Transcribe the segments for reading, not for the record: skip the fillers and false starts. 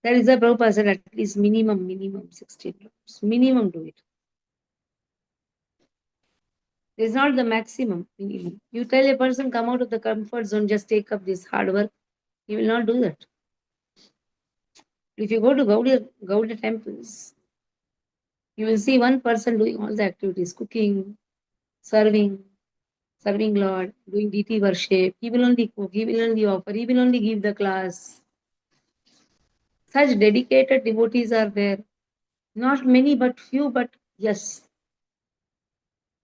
That is the Prabhupada said at least minimum 16 rounds. Minimum do it. It is not the maximum, minimum. You tell a person come out of the comfort zone, just take up this hard work, he will not do that. If you go to Gaudiya temples, you will see one person doing all the activities, cooking, serving, serving Lord, doing deity worship. He will only cook, he will only offer, he will only give the class. Such dedicated devotees are there. Not many, but few, but yes,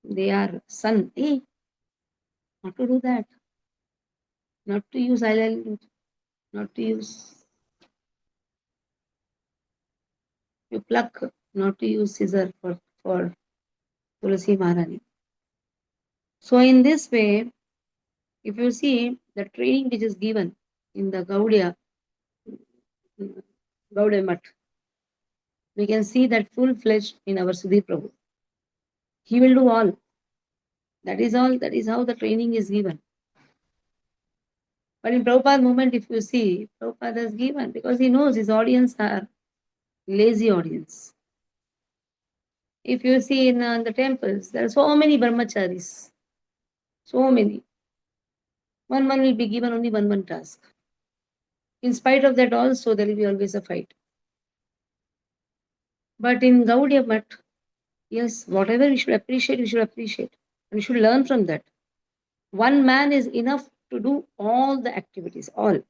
they are son. Hey, not to do that. Not to use eyeliner, not to use you pluck, not to use scissor for Tulasi Maharani. So in this way, if you see the training which is given in the Gaudiya Math, we can see that full-fledged in our Sudhir Prabhu. He will do all. That is all. That is how the training is given. But in Prabhupada movement, if you see, Prabhupada has given because he knows his audience are lazy audience. If you see in the temples, there are so many brahmacharis. So many. One will be given only one task. In spite of that also, there will be always a fight. But in Gaudiya Math, yes, whatever we should appreciate, we should appreciate. And we should learn from that. One man is enough to do all the activities, all.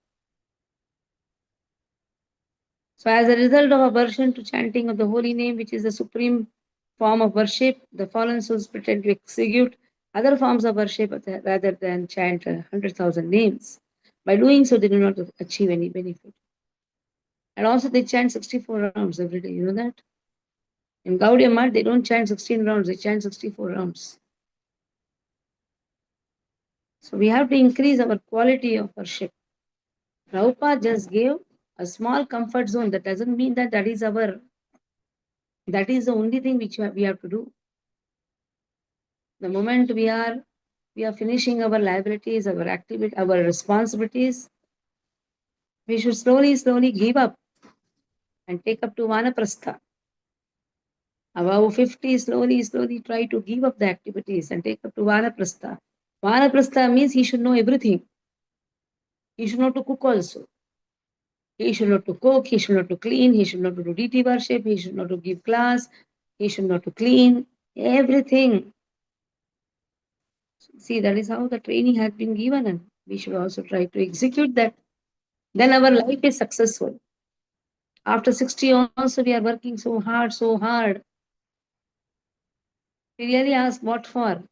So as a result of aversion to chanting of the holy name, which is the supreme form of worship, the fallen souls pretend to execute other forms of worship rather than chant 100,000 names. By doing so, they do not achieve any benefit. And also they chant 64 rounds every day. You know that? In Gaudiya Math, they don't chant 16 rounds, they chant 64 rounds. So we have to increase our quality of worship. Prabhupada just gave a small comfort zone. That doesn't mean that that is the only thing which we have to do. The moment we are finishing our liabilities, our activity, our responsibilities, we should slowly give up and take up to Vanaprastha. Above 50, slowly try to give up the activities and take up to Vanaprastha. Vanaprastha means he should know everything. He should know to cook also. He should know to cook, he should know to clean, he should know to do deity worship, he should know to give class, he should know to clean, everything. See, that is how the training has been given, and we should also try to execute that. Then our life is successful. After 60 also we are working so hard. We really ask what for?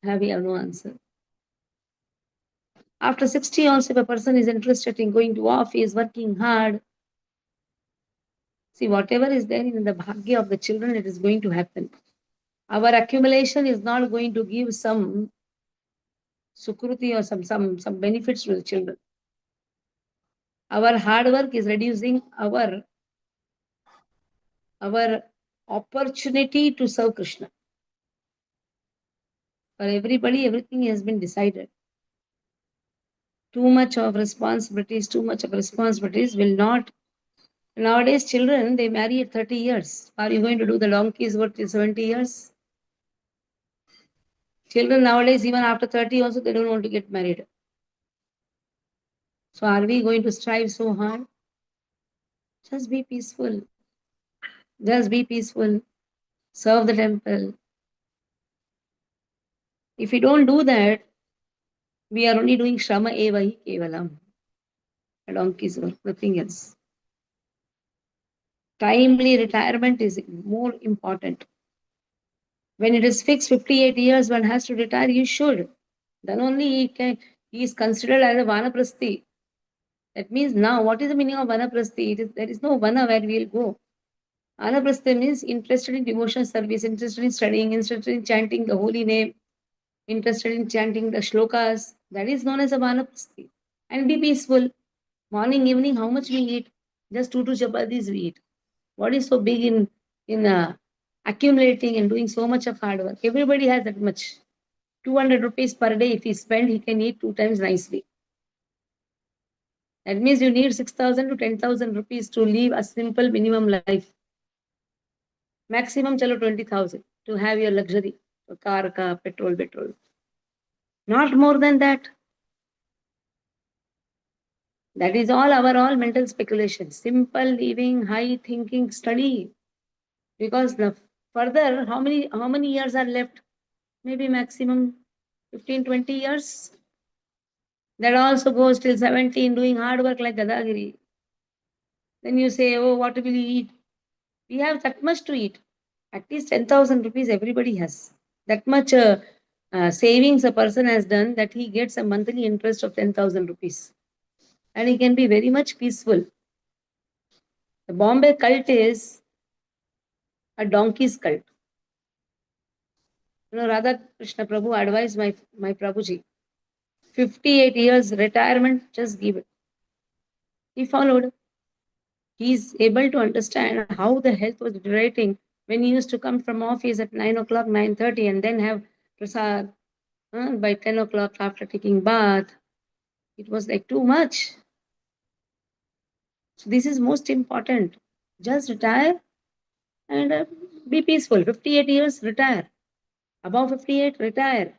We have no answer. After 60 also, if a person is interested in going to office, working hard, see, whatever is there in the bhagya of the children, it is going to happen. Our accumulation is not going to give some sukruti or some benefits to the children. Our hard work is reducing our opportunity to serve Krishna. For everybody, everything has been decided. Too much of responsibilities will not. Nowadays, children, they marry at 30 years. Are you going to do the donkey's work till 70 years? Children nowadays, even after 30 also, they don't want to get married. So are we going to strive so hard? Just be peaceful. Just be peaceful. Serve the temple. If we don't do that, we are only doing Shrama Eva Hi Kevalam. A donkey's work, nothing else. Timely retirement is more important. When it is fixed 58 years, one has to retire, you should. Then only he is considered as a Vanaprasthi. That means now, what is the meaning of Vanaprasthi? There is no Vana where we will go. Vanaprasthi means interested in devotional service, interested in studying, interested in chanting the holy name, interested in chanting the shlokas. That is known as a Vanaprasthi. And be peaceful. Morning, evening, how much we eat? Just 2 chapatis we eat. What is so big in accumulating and doing so much of hard work? Everybody has that much. 200 rupees per day, if he spend, he can eat 2 times nicely. That means you need 6,000 to 10,000 rupees to live a simple minimum life. Maximum chalo 20,000 to have your luxury, car, petrol. Not more than that. That is all mental speculation. Simple living, high thinking, study. Because the further, how many years are left? Maybe maximum 15, 20 years. That also goes till 17 doing hard work like Gadagiri. Then you say, oh, what will you eat? We have that much to eat. At least 10,000 rupees everybody has. That much savings a person has done that he gets a monthly interest of 10,000 rupees. And he can be very much peaceful. The Bombay cult is a donkey's cult. Radha Krishna Prabhu advised my Prabhuji, 58 years retirement, just give it. He followed. He is able to understand how the health was deteriorating when he used to come from office at 9 o'clock, 9:30, and then have prasad by 10 o'clock after taking bath. It was like too much. So this is most important. Just retire and be peaceful. 58 years, retire. Above 58, retire.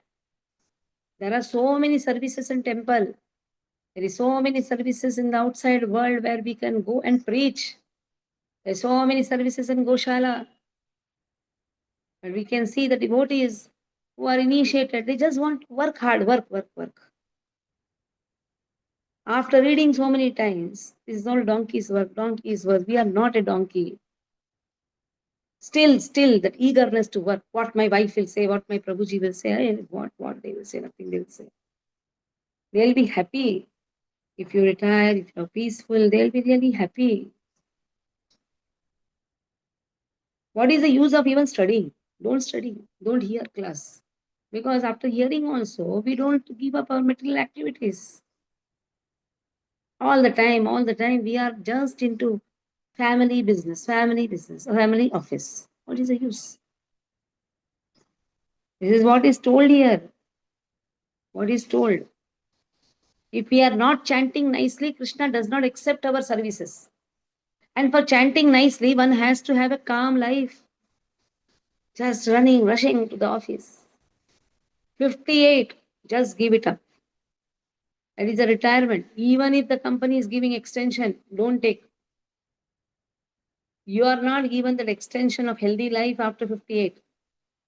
There are so many services in temple. There is so many services in the outside world where we can go and preach. There are so many services in Goshala. And we can see the devotees who are initiated. They just want work hard, work. After reading so many times, this is all donkey's work. We are not a donkey. Still, that eagerness to work. What my wife will say, what my Prabhuji will say, what they will say, nothing they will say. They'll be happy. If you retire, if you're peaceful, they'll be really happy. What is the use of even studying? Don't study. Don't hear class. Because after hearing also, we don't give up our material activities. All the time, we are just into family business, family office. What is the use? This is what is told here. What is told? If we are not chanting nicely, Krishna does not accept our services. And for chanting nicely, one has to have a calm life. Just running, rushing to the office. 58, just give it up. That is a retirement. Even if the company is giving extension, don't take. You are not given that extension of healthy life after 58.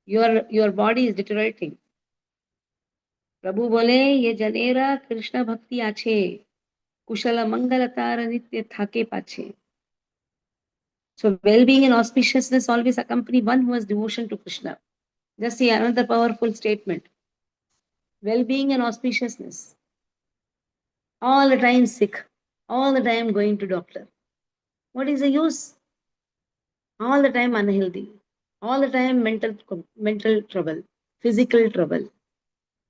Your body is deteriorating. प्रभु बोले ये जनेरा कृष्ण भक्ति आछे कुशल मंगल तार नित्य थाके पाछे. So well-being and auspiciousness always accompany one who has devotion to Krishna. Just see another powerful statement. Well-being and auspiciousness. All the time sick. All the time going to doctor. What is the use? All the time unhealthy. All the time mental trouble. Physical trouble.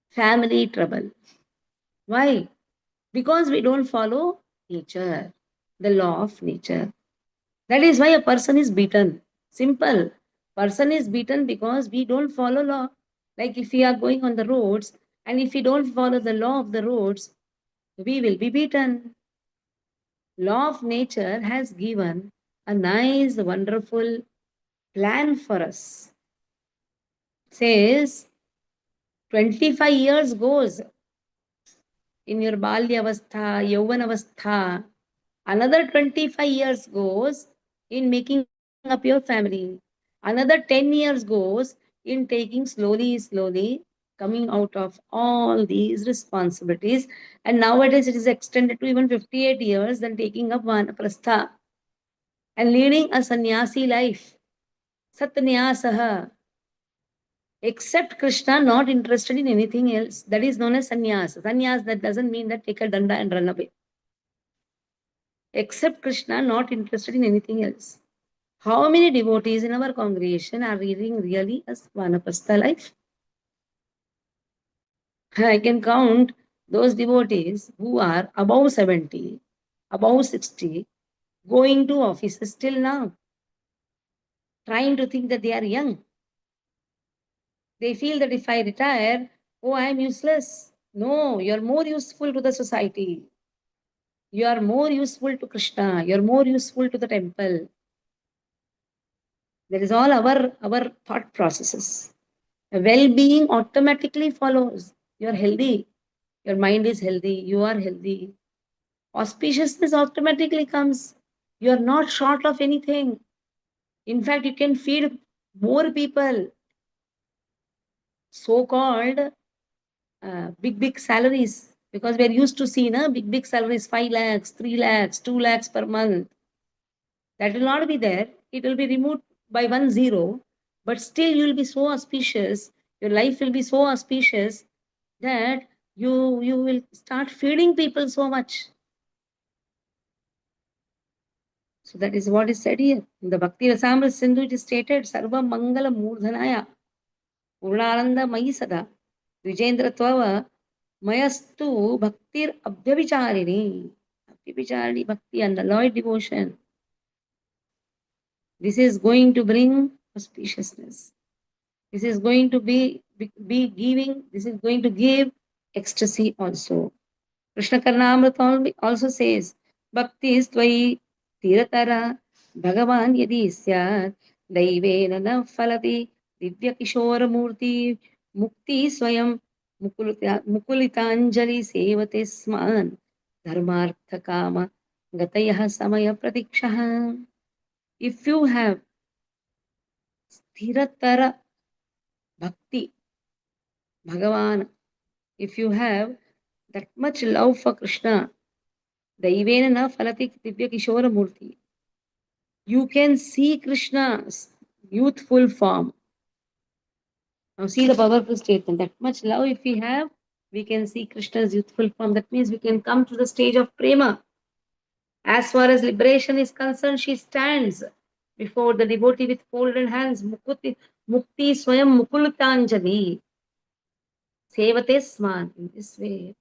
Family trouble. Why? Because we don't follow nature. The law of nature. That is why a person is beaten. Simple. Person is beaten because we don't follow law. Like if we are going on the roads and if we don't follow the law of the roads, we will be beaten. Law of nature has given a nice, wonderful plan for us. It says 25 years goes in your balyavastha, yauvanavastha. Another 25 years goes in making up your family. Another 10 years goes in taking slowly, coming out of all these responsibilities. And nowadays it is extended to even 58 years, then taking up vanaprastha and leading a sannyasi life. Satnyasaha. Except Krishna, not interested in anything else. That is known as sannyas. Sannyas, that doesn't mean that take a danda and run away. Except Krishna, not interested in anything else. How many devotees in our congregation are leading really a vanaprastha life? I can count those devotees who are above 70, above 60, going to offices till now, trying to think that they are young. They feel that if I retire, oh, I am useless. No, you're more useful to the society. You are more useful to Krishna. You are more useful to the temple. That is all our thought processes. Well-being automatically follows. You are healthy. Your mind is healthy. You are healthy. Auspiciousness automatically comes. You are not short of anything. In fact, you can feed more people. So-called big salaries, because we're used to see big salaries, 5 lakhs, 3 lakhs, 2 lakhs per month. That will not be there. It will be removed by 1 0, but still you will be so auspicious. Your life will be so auspicious that you will start feeding people so much. So that is what is said here. In the Bhakti Rasamrita Sindhu, it is stated, Sarva Mangala Murdhanaya Purnananda Mayi Sada Vijendra Tvava Mayastu Bhaktir Abhyavicharini. Abhyavicharini Bhakti, unalloyed devotion. This is going to bring auspiciousness. This is going to be giving, this is going to give ecstasy also. Krishna Karnamrita also says, Bhakti is tvai tiratara Bhagavan yadi syat daivena na falati divya kishora murti mukti swayam mukulitanjali sevate sman dharmartha kama gatayah samaya pratikshaha. If you have stiratara bhakti, Bhagavan, if you have that much love for Krishna, Daivena na falati divya kishora murti, you can see Krishna's youthful form. Now see the powerful statement. That much love if we have, we can see Krishna's youthful form. That means we can come to the stage of prema. As far as liberation is concerned, she stands before the devotee with folded hands. Mukti swayam mukulutanjali. Sevate sman. In this way,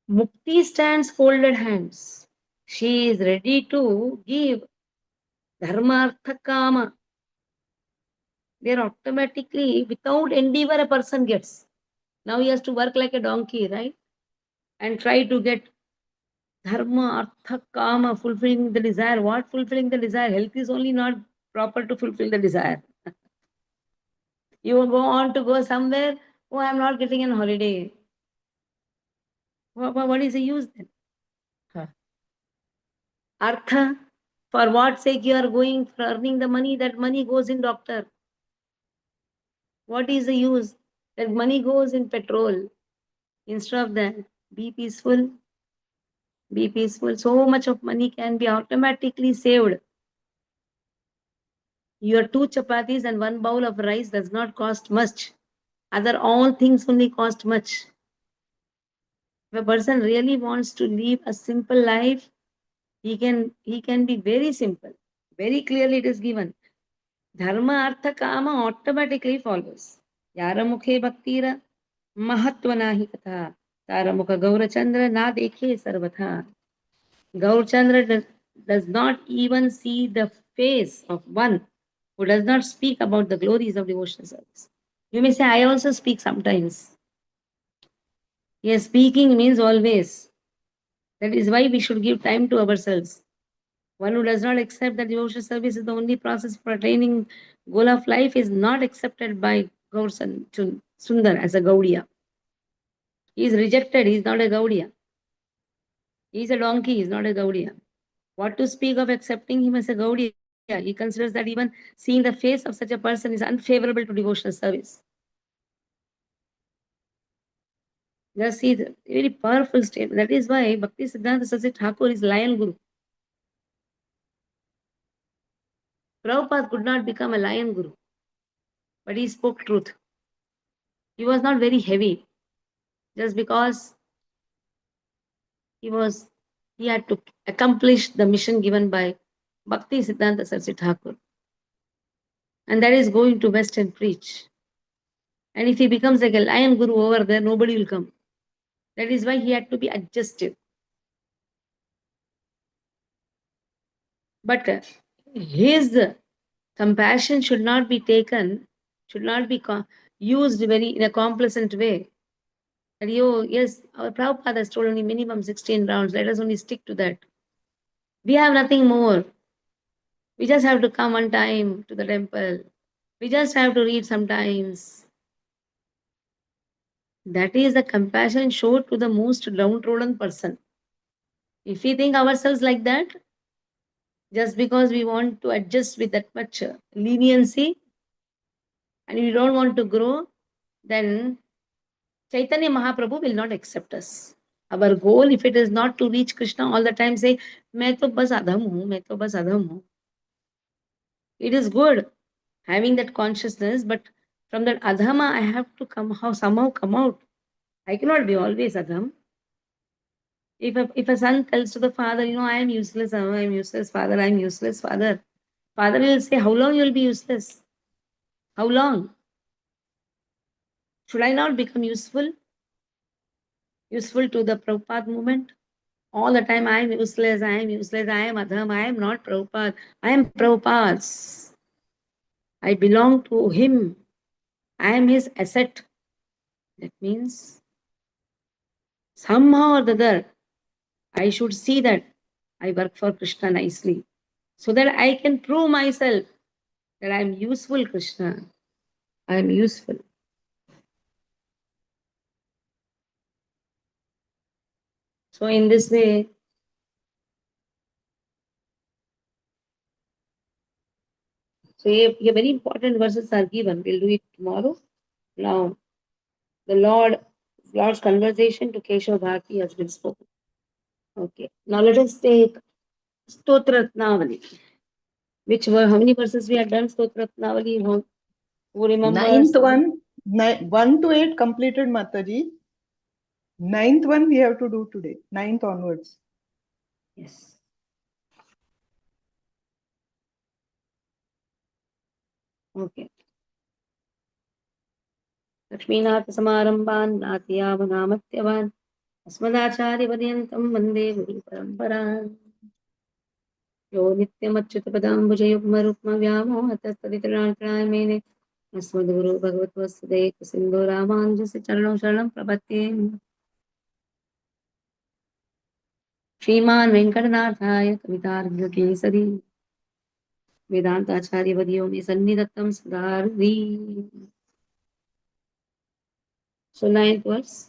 Mukti stands folded hands. She is ready to give dharma, artha, kama. They are automatically, without endeavor, a person gets. Now he has to work like a donkey, right? And try to get dharma, artha, kama, fulfilling the desire. What fulfilling the desire? Health is only not proper to fulfill the desire. You go on to go somewhere, oh, I'm not getting an holiday. What is the use then? Huh. Artha, for what sake you are going for earning the money? That money goes in doctor. What is the use? That money goes in petrol. Instead of that, be peaceful. Be peaceful. So much of money can be automatically saved. Your 2 chapatis and 1 bowl of rice does not cost much. Other all things only cost much. If a person really wants to live a simple life, he can be very simple. Very clearly it is given. Dharma, artha, kama automatically follows. Yara mukhe bhaktira mahatva nahi katha. Tara mukha gaurachandra na dekhe sarvatha. Gaurachandra does not even see the face of one who does not speak about the glories of devotional service. You may say, I also speak sometimes. Yes, speaking means always. That is why we should give time to ourselves. One who does not accept that devotional service is the only process for attaining goal of life is not accepted by Gaur Sundar as a Gaudiya. He is rejected. He is not a Gaudiya. He is a donkey. He is not a Gaudiya. What to speak of accepting him as a Gaudiya? He considers that even seeing the face of such a person is unfavorable to devotional service. Just see the very powerful statement. That is why Bhakti Siddhanta Saraswati Thakur is Lion Guru. Prabhupada could not become a Lion Guru, but he spoke truth. He was not very heavy, just because he had to accomplish the mission given by Bhakti Siddhanta Saraswati Thakur. And that is going to West and preach. And if he becomes like a Lion Guru over there, nobody will come. That is why he had to be adjusted. But his compassion should not be taken, should not be used in a complacent way. That, yes, our Prabhupada has told only minimum 16 rounds. Let us only stick to that. We have nothing more. We just have to come on time to the temple. We just have to read sometimes. That is the compassion shown to the most downtrodden person. If we think ourselves like that, just because we want to adjust with that much leniency and we don't want to grow, then Chaitanya Mahaprabhu will not accept us. Our goal, if it is not to reach Krishna all the time, say, मैं तो बस अधम हूँ, मैं तो बस अधम हूँ. It is good having that consciousness, but from that adhama, I have to somehow come out. I cannot be always adham. If a son tells to the father, I am useless, I am useless, father, I am useless, father. Father will say, how long you will be useless? How long? Should I not become useful? Useful to the Prabhupada movement? All the time, I am useless, I am useless, I am adham, I am not Prabhupada, I am Prabhupada's. I belong to him. I am his asset. That means somehow or the other, I should see that I work for Krishna nicely so that I can prove myself that I am useful, Krishna. I am useful. So, in this way, very important verses are given. We'll do it tomorrow. Now, the Lord's conversation to Keshav Bharati has been spoken. Okay. Now, let us take Stotratnavali. How many verses we have done Stotratnavali? Who remembers? Ninth one, 1 to 8 completed, Mataji. Ninth one we have to do today. Ninth onwards. Yes. Okay. Laxminath समारंभान् नाथयावनामत्यवान् अस्मदाचार्यपर्यन्तं वन्दे गुरुपरम्पराम् यो नित्यमच्युतपदाम्बुजयुग्मरुक्मव्यामोहतस्तदितराणि मेने अस्मद्गुरो भगवतोऽस्य सिन्धो रामानुजस्य चरणौ शरणं प्रपद्ये श्रीमान् वेङ्कटनाथाय कवितार्घ्यकेसरी वेदान्ताचार्यवर्यो मे सन्निधत्तं सदा हृदि. So ninth verse,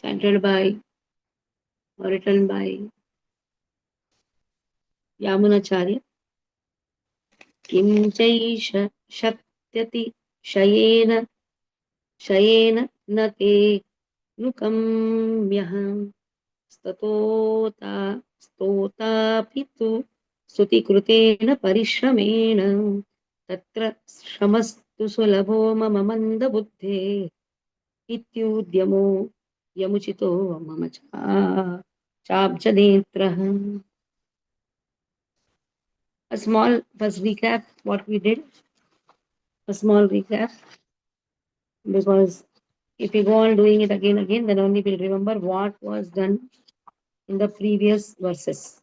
chanted by or written by Yamunacharya. किं चैष शक्त्यति शयेन शयेन न ते नुकम्यहं स्तोतापि तु स्तुतिकृतेन परिश्रमेण तत्र श्रमस्तु सुलभो मम मन्दबुद्धे इत्युद्यमो यमुचितो मम चाब्जनेत्रः. A small first recap what we did. A small recap, because if we go on doing it again, then only we'll remember what was done in the previous verses.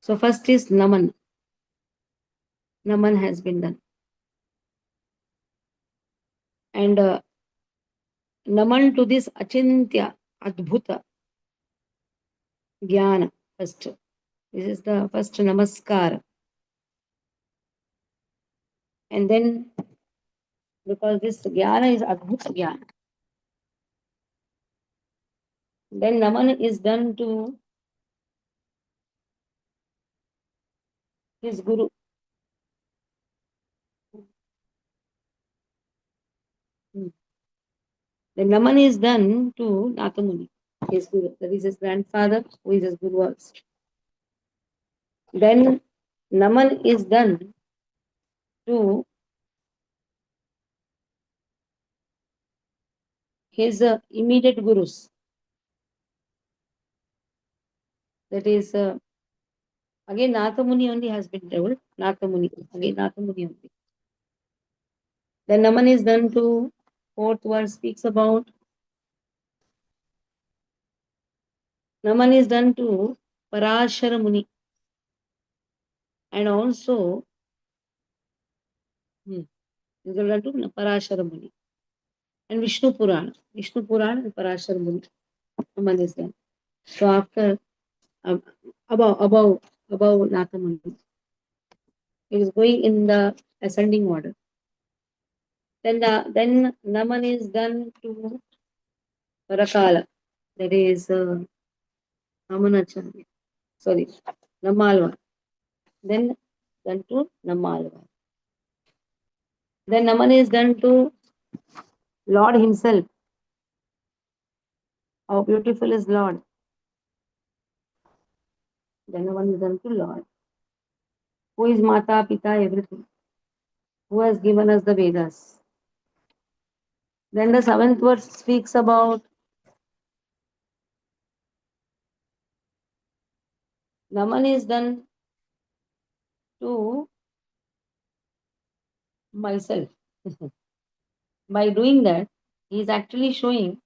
So first is Naman. Naman has been done. And Naman to this Achintya, Adbhuta, Jnana first. This is the first Namaskar. And then, because this Jnana is Adbhuta Jnana, then Naman is done to his Guru. The Naman is done to Nathamuni, his Guru. That is his grandfather, who is his Guru also. Then Naman is done to his immediate Gurus. That is, again, Nathamuni only has been told. Nathamuni, again, Nathamuni only. Then Naman is done to, fourth verse speaks about, Naman is done to Parashara Muni. And also, is done to Parashara Muni. and Vishnu Purana. Vishnu Purana and Parashar Muni. Naman is done. So after um, above Nakamani, it is going in the ascending order. Then Naman is done to Parakala. That is Amanacharya. Sorry, Namalva. Then done to Namalva. Then Naman is done to Lord Himself. How beautiful is Lord. Then Naman is done to Lord. Who is Mata, Pita, everything. Who has given us the Vedas. Then the seventh verse speaks about Naman is done to myself. By doing that, he is actually showing,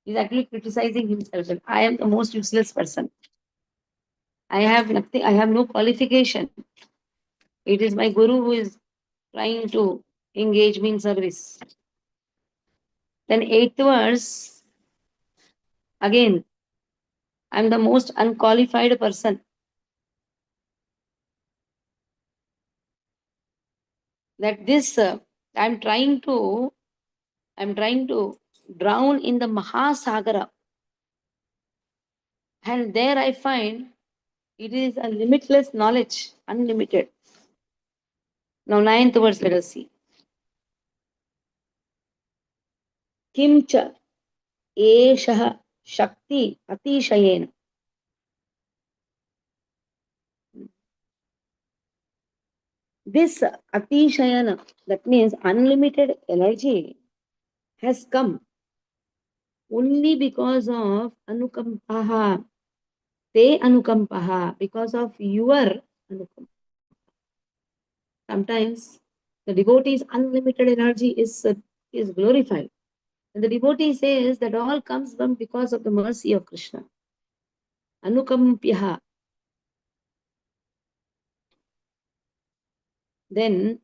he is actually criticizing himself that I am the most useless person. I have nothing, I have no qualification. It is my guru who is trying to engage me in service. Then eighth verse, again, I am the most unqualified person. That this I'm trying to drown in the Mahasagara. And there I find it is a limitless knowledge, unlimited. Now, ninth verse, let us see. Kimcha eshah shakti atishayena. This atishayana, that means unlimited energy, has come only because of anukampaha. Te anukampaha, because of your anukampaha. Sometimes the devotee's unlimited energy is glorified. And the devotee says that all comes from because of the mercy of Krishna. Anukampyaha. Then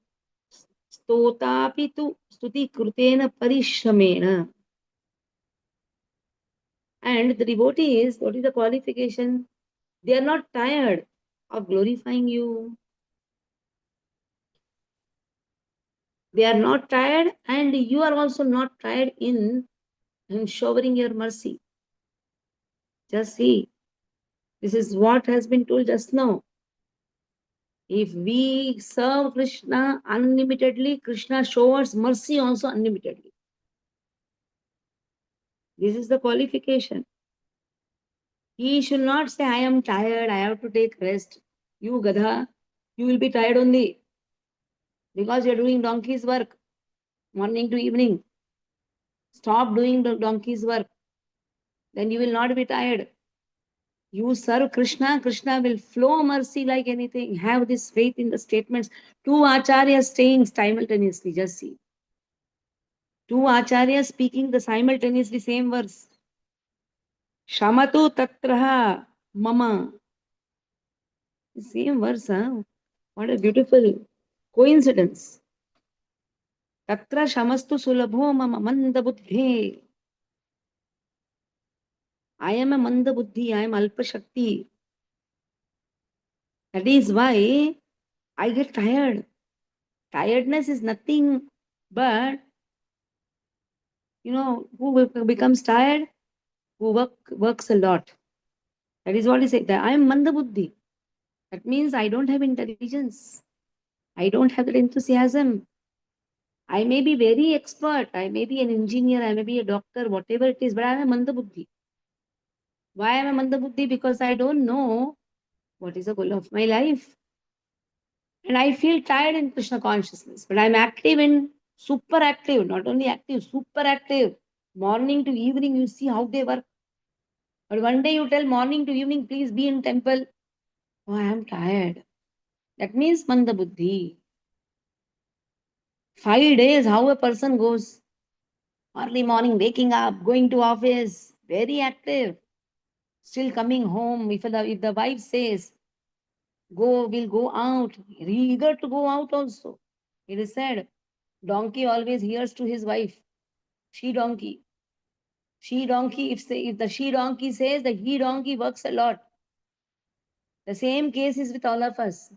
stotapitu stuti krutena parishramena. And the devotees, what is the qualification? They are not tired of glorifying you. They are not tired, and you are also not tired in showering your mercy. Just see, this is what has been told just now. If we serve Krishna unlimitedly, Krishna shows mercy also unlimitedly. This is the qualification. He should not say, I am tired, I have to take rest. You Gadha, you will be tired only because you are doing donkey's work morning to evening. Stop doing the donkey's work. Then you will not be tired. You serve Krishna, Krishna will flow mercy like anything. Have this faith in the statements. Two acharyas saying simultaneously, just see. Two acharyas speaking the simultaneously same verse. Shamatu tatraha mama. Same verse, huh? What a beautiful coincidence. Tatra shamastu sulabho mama manda buddhe. I am a manda buddhi, I am alpa shakti. That is why I get tired. Tiredness is nothing but, who becomes tired? Who works a lot. That is what he said. That I am manda buddhi. That means I don't have intelligence. I don't have that enthusiasm. I may be very expert. I may be an engineer. I may be a doctor, whatever it is, but I am a manda buddhi. Why am I manda buddhi? Because I don't know what is the goal of my life. And I feel tired in Krishna consciousness, but I'm active in super active, not only active, super active. Morning to evening, you see how they work. But one day you tell morning to evening, please be in temple. Oh, I am tired. That means manda buddhi. 5 days, how a person goes. Early morning, waking up, going to office, very active. Still coming home. If the wife says, we'll go out, eager to go out also. It is said, donkey always hears to his wife. She donkey. She donkey, if the she donkey says, the he donkey works a lot. The same case is with all of us.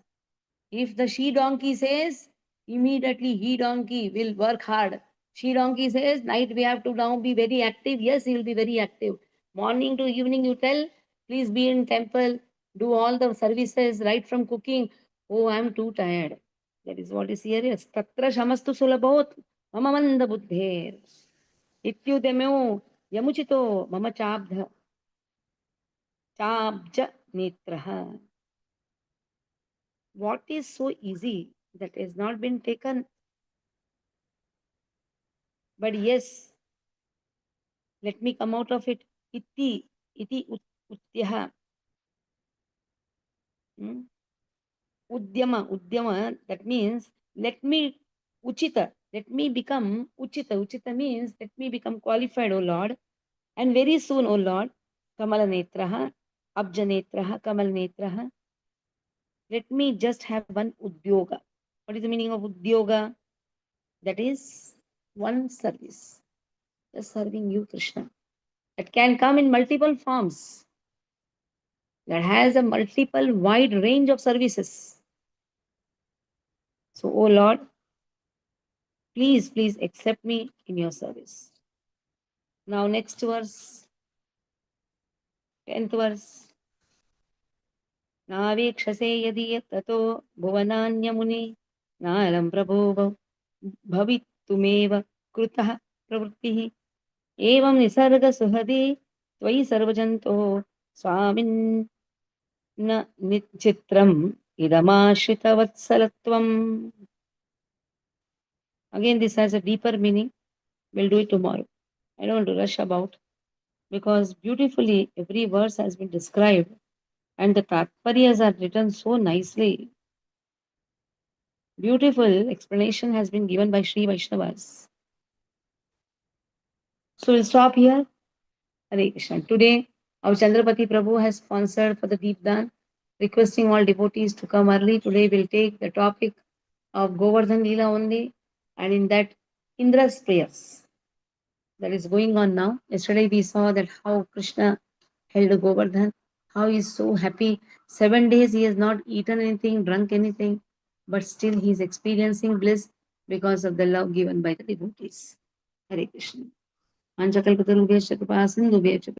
If the she donkey says, immediately he donkey will work hard. She donkey says, night we have to now be very active. Yes, he will be very active. Morning to evening, you tell, please be in temple, do all the services, right from cooking. Oh, I'm too tired. That is what is serious. Tatra shamastu sulabhot mama manda buddher. Ityudemyo yamuchito mama chabdha chabja netraha. What is so easy that has not been taken? But yes, let me come out of it. Iti utyaha. Udyama, that means let me uchita, let me become uchita. Uchita means let me become qualified, O Lord. And very soon, O Lord, Kamala Netraha, Abja Netraha, Kamal Netraha. Let me just have one udyoga. What is the meaning of udyoga? That is one service. Just serving you, Krishna. That can come in multiple forms. That has a multiple wide range of services. So, oh Lord, please accept me in your service. Now, next verse, 10th verse. नावेक्षसे यदि ततो भुवनान्यमुनि नालं प्रभो भवितुमेव कृतः प्रवृत्तिः एवं निसर्गसुहृदि त्वयि सर्वजन्तो स्वामिन् न निचित्रम् idamaashritavatsalattvam. Again, this has a deeper meaning. We'll do it tomorrow. I don't want to rush about because beautifully every verse has been described and the tatparyas are written so nicely. Beautiful explanation has been given by Sri Vaishnavas. So we'll stop here. Hare Krishna. Today, our Chandrapati Prabhu has sponsored for the Deep Dan, requesting all devotees to come early. Today, we'll take the topic of Govardhan Leela only, and in that, Indra's prayers. That is going on now. Yesterday, we saw that how Krishna held Govardhan, how he is so happy. 7 days he has not eaten anything, drunk anything, but still he is experiencing bliss because of the love given by the devotees. Hare Krishna. Anjakalpatarubhyascha kripa sindhubhyascha